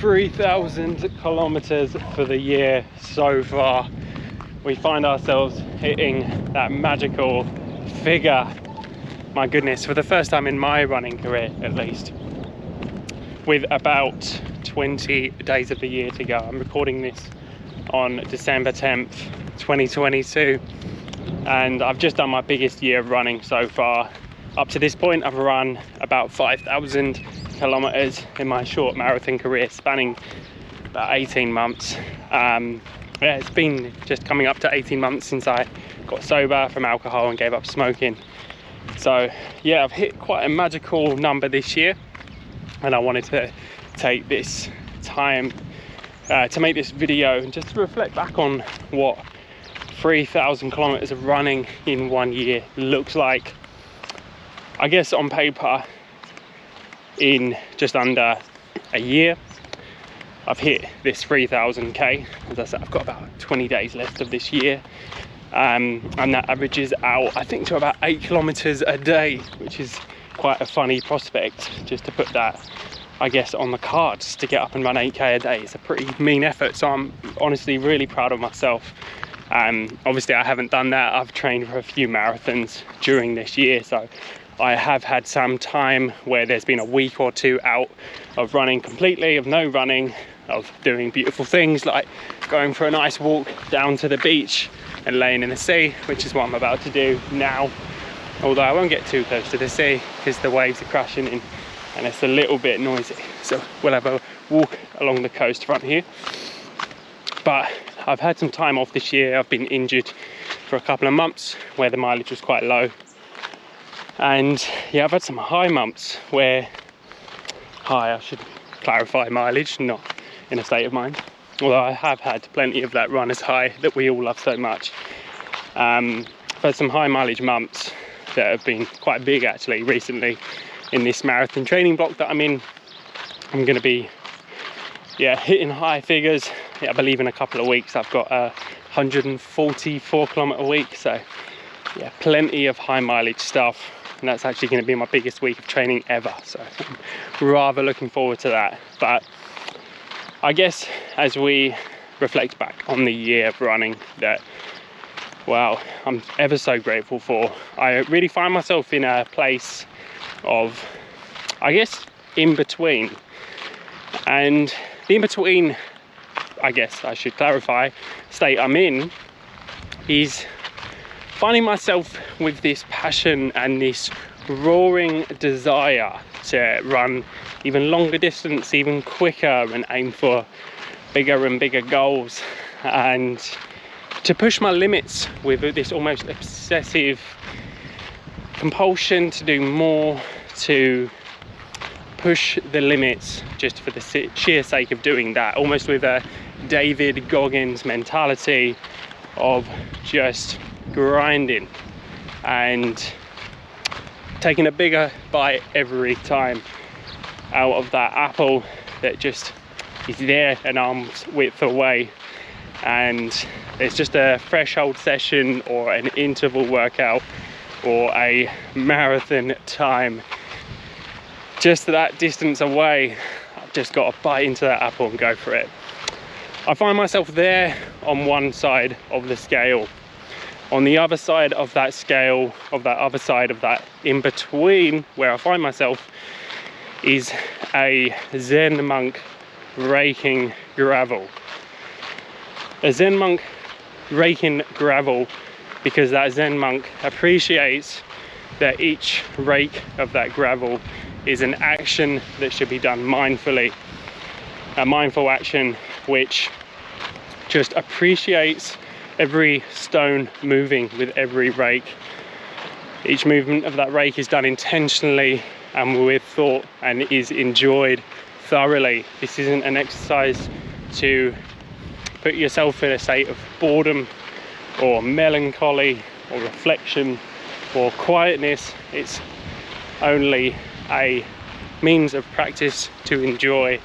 3,000 kilometers for the year so far. We find ourselves hitting that magical figure, my goodness, for the first time in my running career at least, with about 20 days of the year to go. I'm recording this on December 10th, 2022, and I've just done my biggest year of running so far. Up to this point, I've run about 5,000 kilometers in my short marathon career, spanning about 18 months. Yeah, it's been just coming up to 18 months since I got sober from alcohol and gave up smoking. So yeah, I've hit quite a magical number this year, and I wanted to take this time to make this video and just to reflect back on what 3,000 kilometers of running in 1 year looks like. I guess on paper, in just under a year, I've hit this 3,000k. As I said, I've got about 20 days left of this year, and that averages out, I think, to about 8 kilometers a day, which is quite a funny prospect, just to put that, I guess, on the cards. To get up and run 8k a day is a pretty mean effort, so I'm honestly really proud of myself. Obviously I haven't done that. I've trained for a few marathons during this year, so I have had some time where there's been a week or two out of running completely, of no running, of doing beautiful things like going for a nice walk down to the beach and laying in the sea, which is what I'm about to do now. Although I won't get too close to the sea because the waves are crashing in and it's a little bit noisy. So we'll have a walk along the coast front here. But I've had some time off this year. I've been injured for a couple of months where the mileage was quite low. And yeah, I've had some high months where, I should clarify, mileage, not in a state of mind. Although I have had plenty of that runner's high that we all love so much. I've had some high mileage months that have been quite big actually recently in this marathon training block that I'm in. I'm going to be hitting high figures. Yeah, I believe in a couple of weeks I've got a 144 kilometer week, so yeah, plenty of high mileage stuff, and that's actually going to be my biggest week of training ever, so I'm rather looking forward to that. But I guess as we reflect back on the year of running, that, wow, I'm ever so grateful for. I really find myself in a place of, I guess, in between, and the in between, I guess I should clarify, state I'm in is finding myself with this passion and this roaring desire to run even longer distance, even quicker, and aim for bigger and bigger goals, and to push my limits with this almost obsessive compulsion to do more, to push the limits just for the sheer sake of doing that, almost with a David Goggins mentality of just grinding and taking a bigger bite every time out of that apple that just is there an arm's width away. And it's just a threshold session or an interval workout or a marathon time, just that distance away. I've just got to bite into that apple and go for it. I find myself there on one side of the scale. On the other side of that scale, of that other side of that in between, where I find myself, is a Zen monk raking gravel. A Zen monk raking gravel because that Zen monk appreciates that each rake of that gravel is an action that should be done mindfully. A mindful action which just appreciates every stone moving with every rake. Each movement of that rake is done intentionally and with thought and is enjoyed thoroughly. This isn't an exercise to put yourself in a state of boredom or melancholy or reflection or quietness. It's only a means of practice to enjoy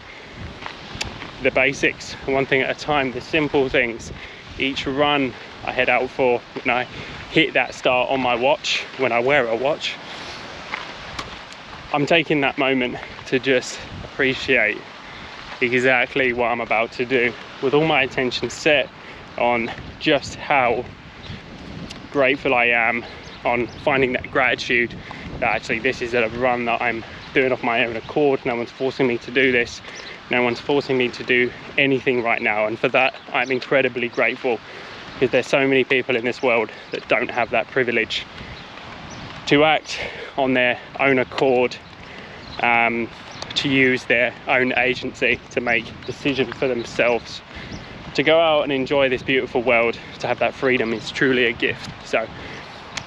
the basics, one thing at a time, the simple things. Each run I head out for, when I hit that start on my watch, when I wear a watch, I'm taking that moment to just appreciate exactly what I'm about to do, with all my attention set on just how grateful I am, on finding that gratitude that actually this is a run that I'm doing off my own accord. No one's forcing me to do this, no one's forcing me to do anything right now, and for that I'm incredibly grateful, because there's so many people in this world that don't have that privilege to act on their own accord, to use their own agency, to make decisions for themselves, to go out and enjoy this beautiful world. To have that freedom is truly a gift. So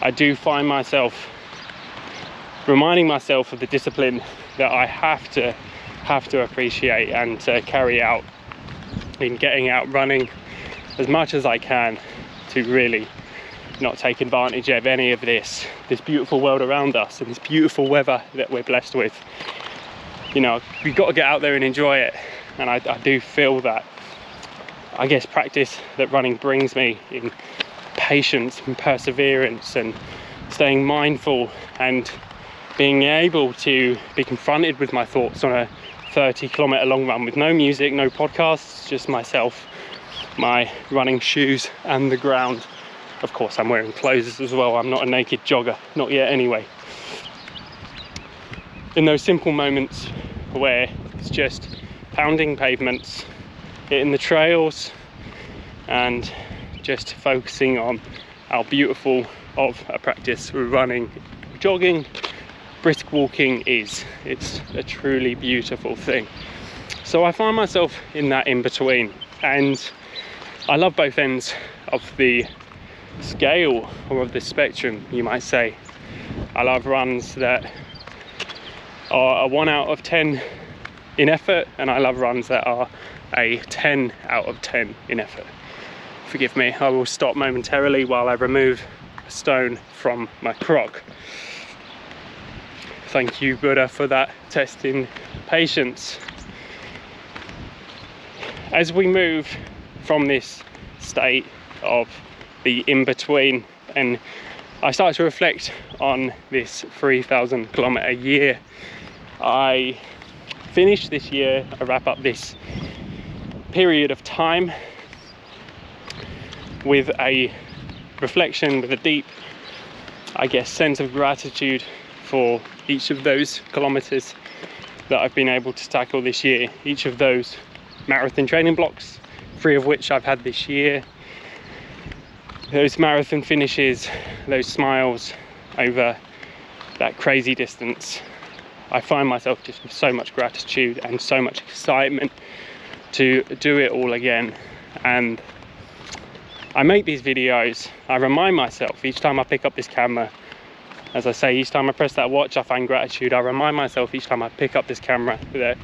I do find myself reminding myself of the discipline that I have to appreciate and to carry out in getting out running as much as I can, to really not take advantage of any of this beautiful world around us and this beautiful weather that we're blessed with. You know, we've got to get out there and enjoy it, and I do feel that, I guess, practice that running brings me in patience and perseverance and staying mindful and being able to be confronted with my thoughts on a 30-kilometre long run with no music, no podcasts, just myself, my running shoes and the ground. Of course, I'm wearing clothes as well. I'm not a naked jogger, not yet anyway. In those simple moments where it's just pounding pavements, hitting the trails, and just focusing on how beautiful of a practice running, jogging, brisk walking is. It's a truly beautiful thing. So I find myself in that in between, and I love both ends of the scale, or of the spectrum, you might say. I love runs that are a 1 out of 10 in effort, and I love runs that are a 10 out of 10 in effort. Forgive me, I will stop momentarily while I remove a stone from my crock. Thank you, Buddha, for that test in patience. As we move from this state of the in-between, and I start to reflect on this 3,000 kilometre year, I finish this year, I wrap up this period of time with a reflection, with a deep, I guess, sense of gratitude for each of those kilometres that I've been able to tackle this year, each of those marathon training blocks, 3 of which I've had this year, those marathon finishes, those smiles over that crazy distance. I find myself just with so much gratitude and so much excitement to do it all again. And I make these videos, I remind myself each time I pick up this camera, as I say, each time I press that watch I find gratitude. I remind myself each time I pick up this camera that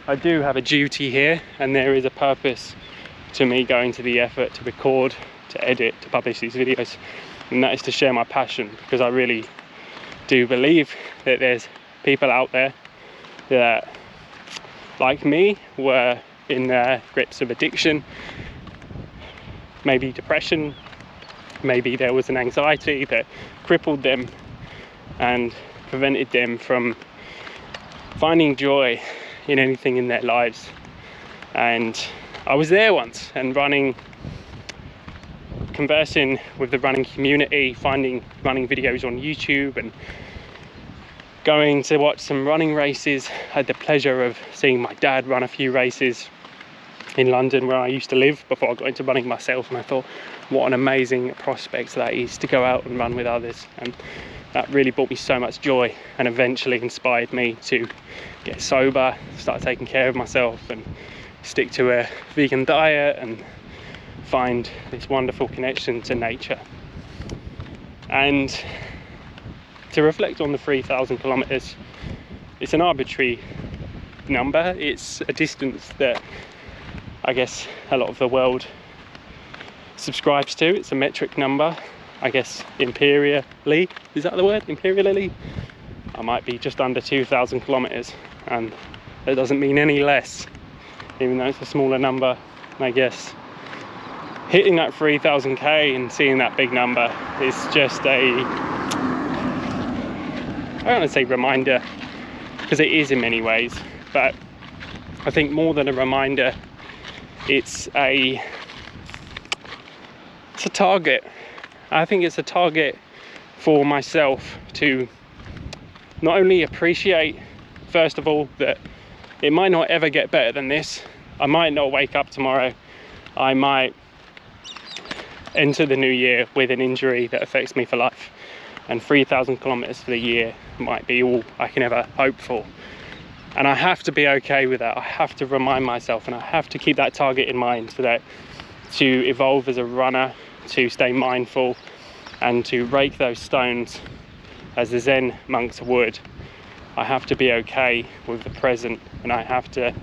I do have a duty here, and there is a purpose to me going to the effort to record, to edit, to publish these videos, and that is to share my passion, because I really do believe that there's people out there that, like me, were in the grips of addiction, maybe depression, maybe there was an anxiety that crippled them and prevented them from finding joy in anything in their lives. And I was there once, and conversing with the running community, finding running videos on YouTube and going to watch some running races. I had the pleasure of seeing my dad run a few races in London, where I used to live before I got into running myself, and I thought, what an amazing prospect that is, to go out and run with others. And that really brought me so much joy, and eventually inspired me to get sober, start taking care of myself, and stick to a vegan diet and find this wonderful connection to nature. And to reflect on the 3,000 kilometers, it's an arbitrary number. It's a distance that I guess a lot of the world subscribes to. It's a metric number, I guess, imperially. Is that the word? Imperially? I might be just under 2,000 kilometers, and that doesn't mean any less, even though it's a smaller number. I guess hitting that 3,000k and seeing that big number is just a, I don't want to say reminder, because it is in many ways, but I think more than a reminder, it's a target. I think it's a target for myself to not only appreciate, first of all, that it might not ever get better than this. I might not wake up tomorrow. I might enter the new year with an injury that affects me for life, and 3,000 kilometers for the year might be all I can ever hope for. And I have to be okay with that. I have to remind myself, and I have to keep that target in mind, so that to evolve as a runner, to stay mindful, and to rake those stones as the Zen monks would. I have to be okay with the present, and I have to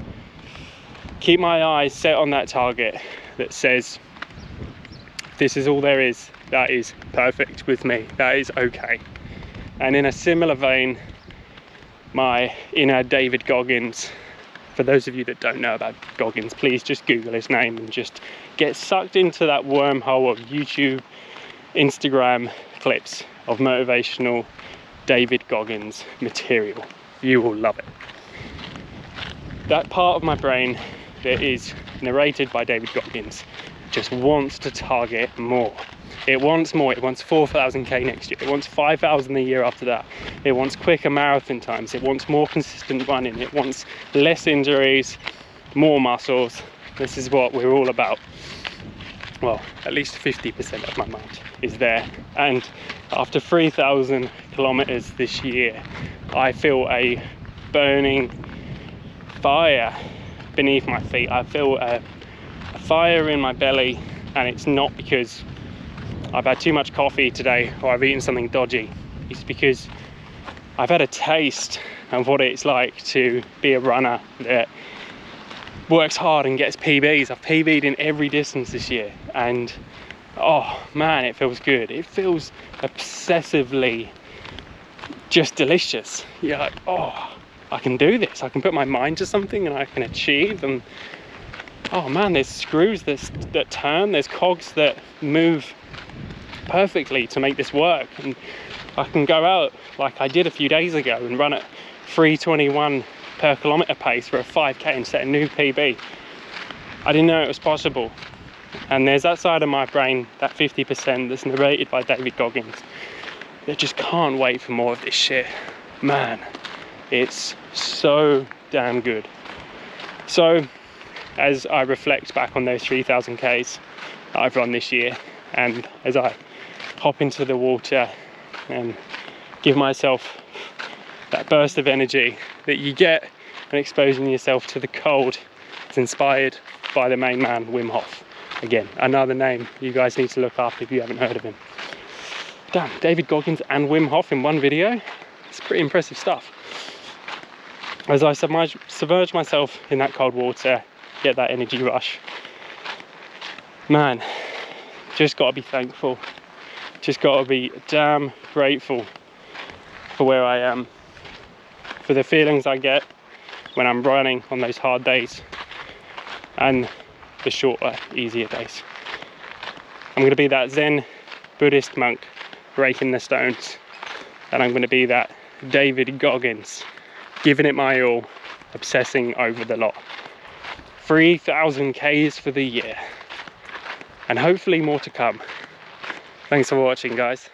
keep my eyes set on that target that says, this is all there is, that is perfect with me, that is okay. And in a similar vein, my inner David Goggins, for those of you that don't know about Goggins, please just Google his name and just get sucked into that wormhole of YouTube, Instagram clips of motivational David Goggins material. You will love it. That part of my brain that is narrated by David Goggins just wants to target more. It wants more. It wants 4,000k next year. It wants 5,000 the year after that. It wants quicker marathon times. It wants more consistent running. It wants less injuries, more muscles. This is what we're all about. Well, at least 50% of my mind is there. And after 3,000 kilometers this year, I feel a burning fire beneath my feet. I feel a fire in my belly, and it's not because I've had too much coffee today or I've eaten something dodgy. It's because I've had a taste of what it's like to be a runner that works hard and gets PBs. I've PB'd in every distance this year, and oh man, it feels good. It feels obsessively just delicious. You're like, oh, I can do this. I can put my mind to something and I can achieve. And oh man, there's screws that turn, there's cogs that move perfectly to make this work. And I can go out like I did a few days ago and run at 3:21 per kilometer pace for a 5k and set a new PB. I didn't know it was possible. And there's that side of my brain, that 50% that's narrated by David Goggins, that just can't wait for more of this shit. Man, it's so damn good. So as I reflect back on those 3,000Ks that I've run this year, and as I hop into the water and give myself that burst of energy that you get when exposing yourself to the cold, it's inspired by the main man, Wim Hof. Again, another name you guys need to look up if you haven't heard of him. Damn, David Goggins and Wim Hof in one video. It's pretty impressive stuff. As I submerge myself in that cold water, get that energy rush, man, just gotta be thankful. Just gotta be damn grateful for where I am, for the feelings I get when I'm running on those hard days and the shorter, easier days. I'm gonna be that Zen Buddhist monk raking the stones, and I'm gonna be that David Goggins giving it my all, obsessing over the lot. 3,000 Ks for the year, and hopefully more to come. Thanks for watching, guys.